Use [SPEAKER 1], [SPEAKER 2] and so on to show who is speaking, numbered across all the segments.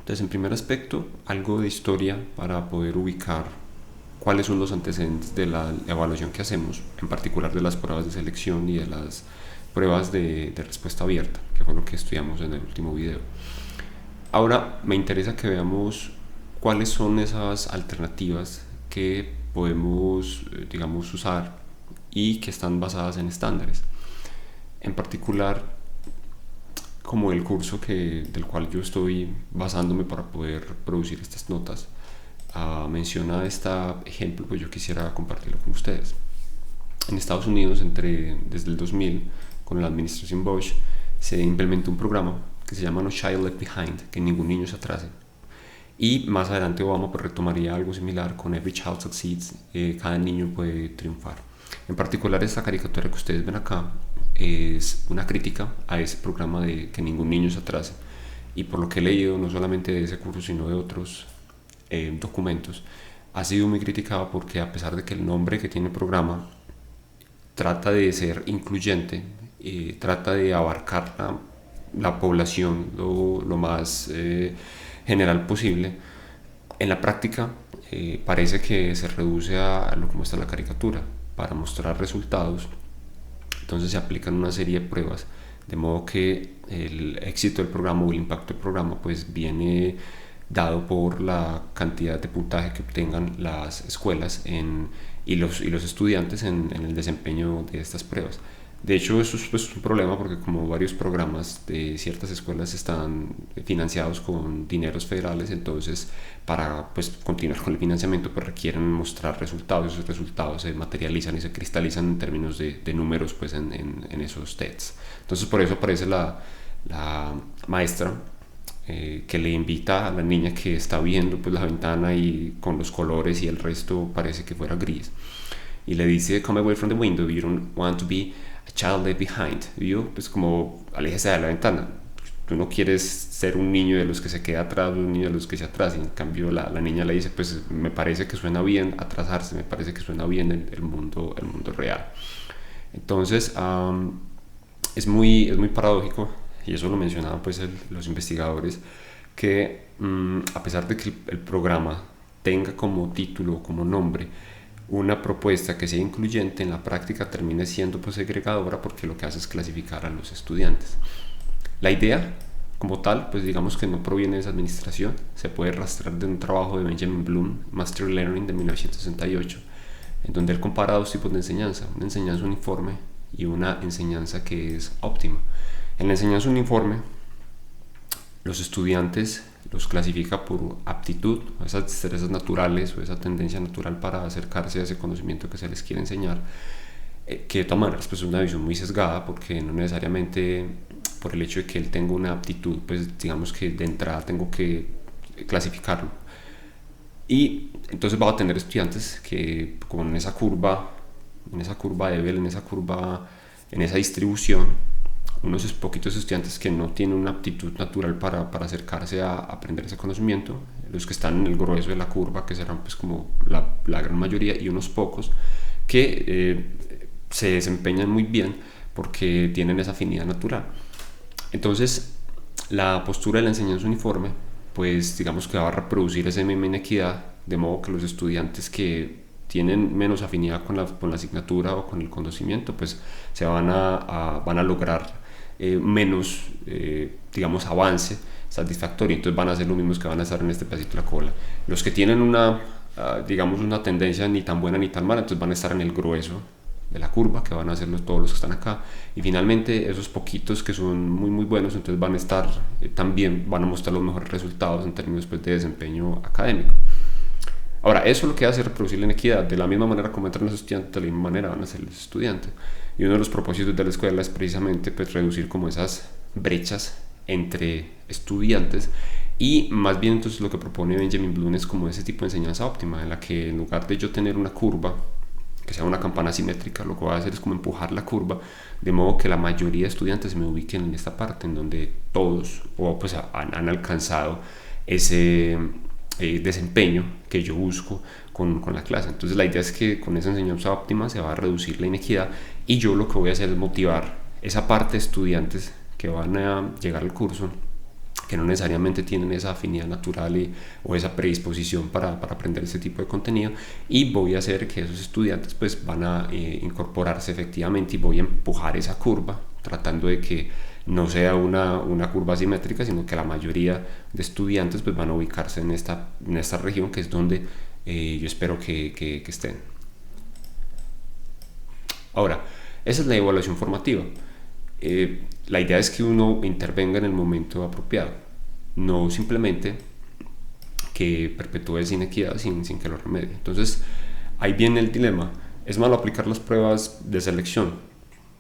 [SPEAKER 1] Entonces, en primer aspecto, algo de historia para poder ubicar cuáles son los antecedentes de la evaluación que hacemos, en particular de las pruebas de selección y de las pruebas de respuesta abierta, que fue lo que estudiamos en el último video. Ahora me interesa que veamos cuáles son esas alternativas que podemos, digamos, usar y que están basadas en estándares. En particular, como el curso del cual yo estoy basándome para poder producir estas notas, menciona este ejemplo, pues yo quisiera compartirlo con ustedes. En Estados Unidos, desde el 2000, con la administración Bush, se implementó un programa que se llama No Child Left Behind, que ningún niño se atrase. Y más adelante Obama pues retomaría algo similar con Every Child Succeeds, cada niño puede triunfar. En particular, esta caricatura que ustedes ven acá es una crítica a ese programa de que ningún niño se atrase. Y por lo que he leído, no solamente de ese curso, sino de otros documentos, ha sido muy criticado porque, a pesar de que el nombre que tiene el programa trata de ser incluyente, trata de abarcar la población lo más general posible, en la práctica parece que se reduce a lo que muestra la caricatura para mostrar resultados. Entonces se aplican una serie de pruebas, de modo que el éxito del programa o el impacto del programa pues viene dado por la cantidad de puntaje que obtengan las escuelas y los estudiantes en el desempeño de estas pruebas. De hecho, eso es pues un problema porque como varios programas de ciertas escuelas están financiados con dineros federales, entonces para pues continuar con el financiamiento pues requieren mostrar resultados. Esos resultados se materializan y se cristalizan en términos de números pues en esos tests. Entonces por eso aparece la maestra que le invita a la niña que está viendo pues la ventana y con los colores y el resto parece que fuera gris, y le dice come away from the window, you don't want to be a child left behind, ¿vio? Pues como aléjese de la ventana, tú no quieres ser un niño de los que se queda atrás, un niño de los que se atrasa. Y en cambio la niña le dice pues me parece que suena bien atrasarse, me parece que suena bien el mundo real. Entonces es muy paradójico, y eso lo mencionaban pues los investigadores, que a pesar de que el programa tenga como título, como nombre, una propuesta que sea incluyente, en la práctica termina siendo pues segregadora, porque lo que hace es clasificar a los estudiantes. La idea como tal, pues digamos que no proviene de esa administración, se puede rastrear de un trabajo de Benjamin Bloom, Master Learning, de 1968, en donde él compara dos tipos de enseñanza: una enseñanza uniforme y una enseñanza que es óptima. En la enseñanza uniforme, los estudiantes los clasifica por aptitud, esas destrezas naturales o esa tendencia natural para acercarse a ese conocimiento que se les quiere enseñar, que de todas maneras pues es una visión muy sesgada, porque no necesariamente por el hecho de que él tenga una aptitud pues digamos que de entrada tengo que clasificarlo. Y entonces va a tener estudiantes que como en esa curva de Bell, en esa distribución, unos poquitos estudiantes que no tienen una aptitud natural para acercarse a aprender ese conocimiento, los que están en el grueso de la curva, que serán pues como la gran mayoría, y unos pocos que se desempeñan muy bien porque tienen esa afinidad natural. Entonces la postura de la enseñanza uniforme pues digamos que va a reproducir esa misma inequidad, de modo que los estudiantes que tienen menos afinidad con la asignatura o con el conocimiento pues se van a lograr menos digamos avance satisfactorio, entonces van a ser los mismos que van a estar en este pedacito de la cola. Los que tienen digamos una tendencia ni tan buena ni tan mala, entonces van a estar en el grueso de la curva, que van a ser todos los que están acá, y finalmente esos poquitos que son muy buenos, entonces van a estar también van a mostrar los mejores resultados en términos pues, de desempeño académico. Ahora, eso lo que hace es reproducir la inequidad. De la misma manera como entran los estudiantes, de la misma manera van a ser los estudiantes. Y uno de los propósitos de la escuela es precisamente pues, reducir como esas brechas entre estudiantes, y más bien entonces lo que propone Benjamin Bloom es como ese tipo de enseñanza óptima, en la que en lugar de yo tener una curva que sea una campana simétrica, lo que voy a hacer es como empujar la curva, de modo que la mayoría de estudiantes me ubiquen en esta parte en donde todos pues, han alcanzado ese desempeño que yo busco con la clase. Entonces la idea es que con esa enseñanza óptima se va a reducir la inequidad, y yo lo que voy a hacer es motivar esa parte de estudiantes que van a llegar al curso que no necesariamente tienen esa afinidad natural o esa predisposición para aprender este tipo de contenido, y voy a hacer que esos estudiantes pues van a incorporarse efectivamente, y voy a empujar esa curva tratando de que no sea una curva asimétrica, sino que la mayoría de estudiantes pues van a ubicarse en esta región, que es donde yo espero que estén. Ahora, esa es la evaluación formativa. La idea es que uno intervenga en el momento apropiado, no simplemente que perpetúe esa inequidad sin que lo remedie. Entonces, ahí viene el dilema. ¿Es malo aplicar las pruebas de selección?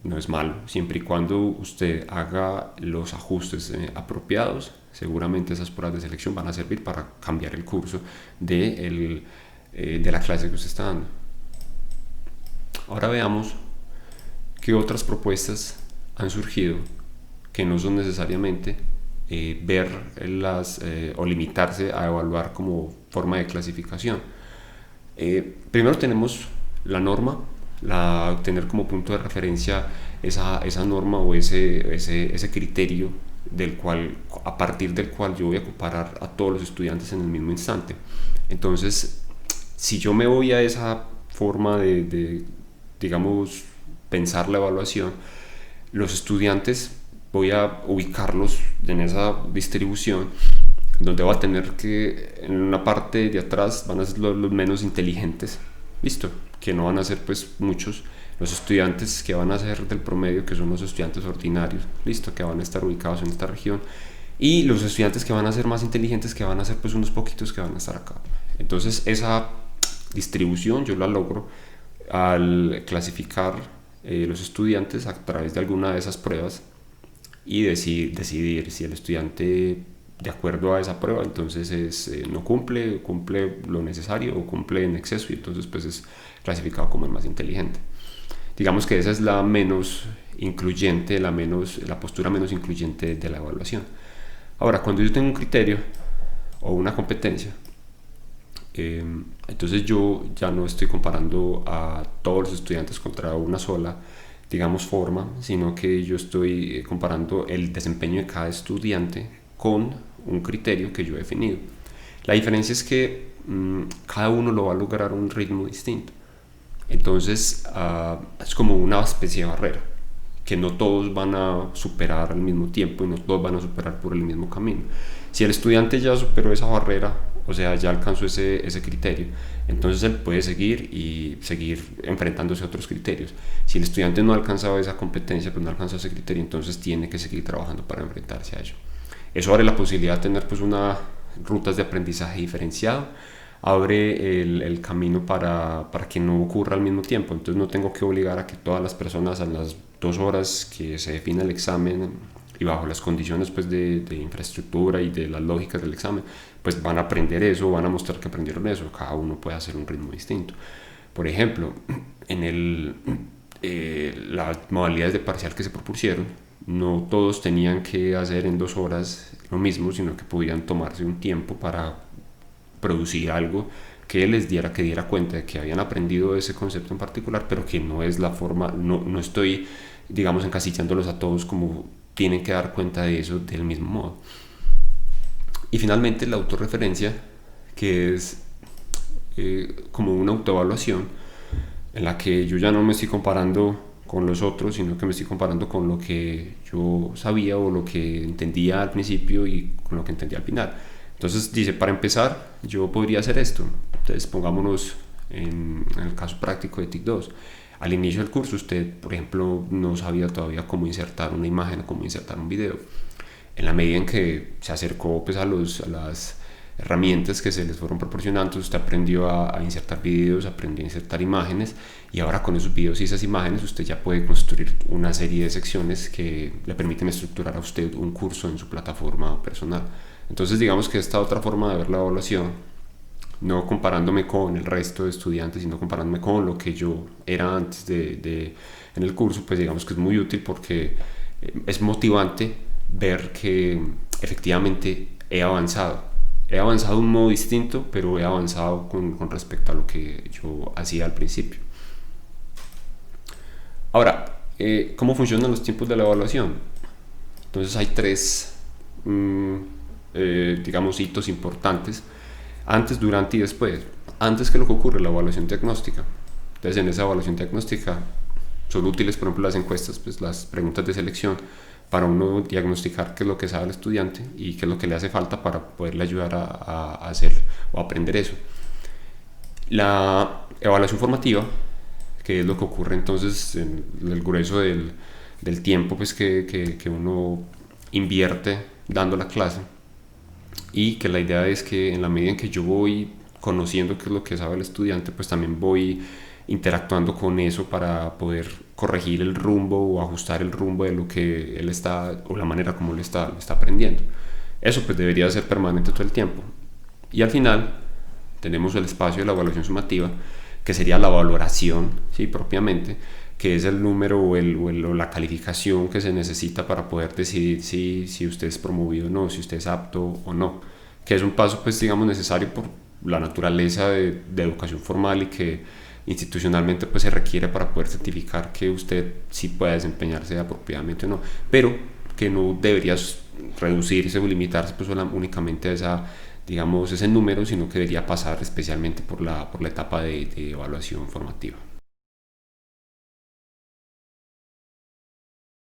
[SPEAKER 1] No es malo, siempre y cuando usted haga los ajustes apropiados. Seguramente esas pruebas de selección van a servir para cambiar el curso de la clase que usted está dando. Ahora veamos qué otras propuestas han surgido que no son necesariamente o limitarse a evaluar como forma de clasificación. Primero tenemos la norma, tener como punto de referencia esa norma o ese criterio a partir del cual yo voy a comparar a todos los estudiantes en el mismo instante. Entonces, si yo me voy a esa forma de digamos, pensar la evaluación, los estudiantes voy a ubicarlos en esa distribución, donde va a tener que en una parte de atrás van a ser los menos inteligentes, listo, que no van a ser pues muchos, los estudiantes que van a ser del promedio, que son los estudiantes ordinarios, listo, que van a estar ubicados en esta región, y los estudiantes que van a ser más inteligentes, que van a ser pues unos poquitos que van a estar acá. Entonces esa distribución yo la logro al clasificar los estudiantes a través de alguna de esas pruebas y decidir si el estudiante, de acuerdo a esa prueba, entonces no cumple lo necesario o cumple en exceso, y entonces pues es clasificado como el más inteligente. Digamos que esa es la menos incluyente, la postura menos incluyente de la evaluación. Ahora, cuando yo tengo un criterio o una competencia, entonces yo ya no estoy comparando a todos los estudiantes contra una sola, digamos, forma, sino que yo estoy comparando el desempeño de cada estudiante con un criterio que yo he definido. La diferencia es que cada uno lo va a lograr a un ritmo distinto. Entonces es como una especie de barrera que no todos van a superar al mismo tiempo y no todos van a superar por el mismo camino. Si el estudiante ya superó esa barrera, o sea, ya alcanzó ese criterio, entonces él puede seguir enfrentándose a otros criterios. Si el estudiante no ha alcanzado esa competencia, pues no ha alcanzado ese criterio, entonces tiene que seguir trabajando para enfrentarse a ello. Eso abre la posibilidad de tener pues rutas de aprendizaje diferenciado, abre el camino para que no ocurra al mismo tiempo. Entonces no tengo que obligar a que todas las personas a las 2 horas que se define el examen y bajo las condiciones pues de infraestructura y de las lógicas del examen, pues van a aprender eso, van a mostrar que aprendieron eso. Cada uno puede hacer un ritmo distinto. Por ejemplo, en las modalidades de parcial que se propusieron, no todos tenían que hacer en 2 horas lo mismo, sino que podían tomarse un tiempo para producir algo que les diera cuenta de que habían aprendido ese concepto en particular, pero que no es la forma, no estoy, digamos, encasillándolos a todos como tienen que dar cuenta de eso del mismo modo. Y finalmente la autorreferencia, que es como una autoevaluación en la que yo ya no me estoy comparando con los otros, sino que me estoy comparando con lo que yo sabía o lo que entendía al principio y con lo que entendía al final. Entonces dice, para empezar, yo podría hacer esto. Entonces pongámonos en el caso práctico de TIC2. Al inicio del curso usted, por ejemplo, no sabía todavía cómo insertar una imagen o cómo insertar un video. En la medida en que se acercó pues, a las herramientas que se les fueron proporcionando, usted aprendió a insertar videos, aprendió a insertar imágenes, y ahora con esos videos y esas imágenes usted ya puede construir una serie de secciones que le permiten estructurar a usted un curso en su plataforma personal. Entonces digamos que esta otra forma de ver la evaluación, no comparándome con el resto de estudiantes, sino comparándome con lo que yo era antes en el curso, pues digamos que es muy útil porque es motivante ver que efectivamente he avanzado de un modo distinto, pero he avanzado con respecto a lo que yo hacía al principio. Ahora, ¿cómo funcionan los tiempos de la evaluación? Entonces hay 3 digamos, hitos importantes antes, durante y después. Antes que lo que ocurre, la evaluación diagnóstica. Entonces, en esa evaluación diagnóstica son útiles, por ejemplo, las encuestas, pues las preguntas de selección, para uno diagnosticar qué es lo que sabe el estudiante y qué es lo que le hace falta para poderle ayudar a hacer o aprender eso. La evaluación formativa, que es lo que ocurre entonces en el grueso del tiempo pues, que uno invierte dando la clase, y que la idea es que en la medida en que yo voy conociendo qué es lo que sabe el estudiante, pues también voy interactuando con eso para poder corregir el rumbo o ajustar el rumbo de lo que él está, o la manera como él está aprendiendo. Eso pues debería ser permanente todo el tiempo. Y al final tenemos el espacio de la evaluación sumativa, que sería la valoración, ¿sí? Propiamente, que es el número o la calificación que se necesita para poder decidir si usted es promovido o no, si usted es apto o no, que es un paso, pues digamos, necesario por la naturaleza de educación formal y que institucionalmente pues se requiere para poder certificar que usted sí puede desempeñarse apropiadamente o no, pero que no debería reducirse o limitarse pues únicamente a esa, digamos, ese número, sino que debería pasar especialmente por la etapa de evaluación formativa.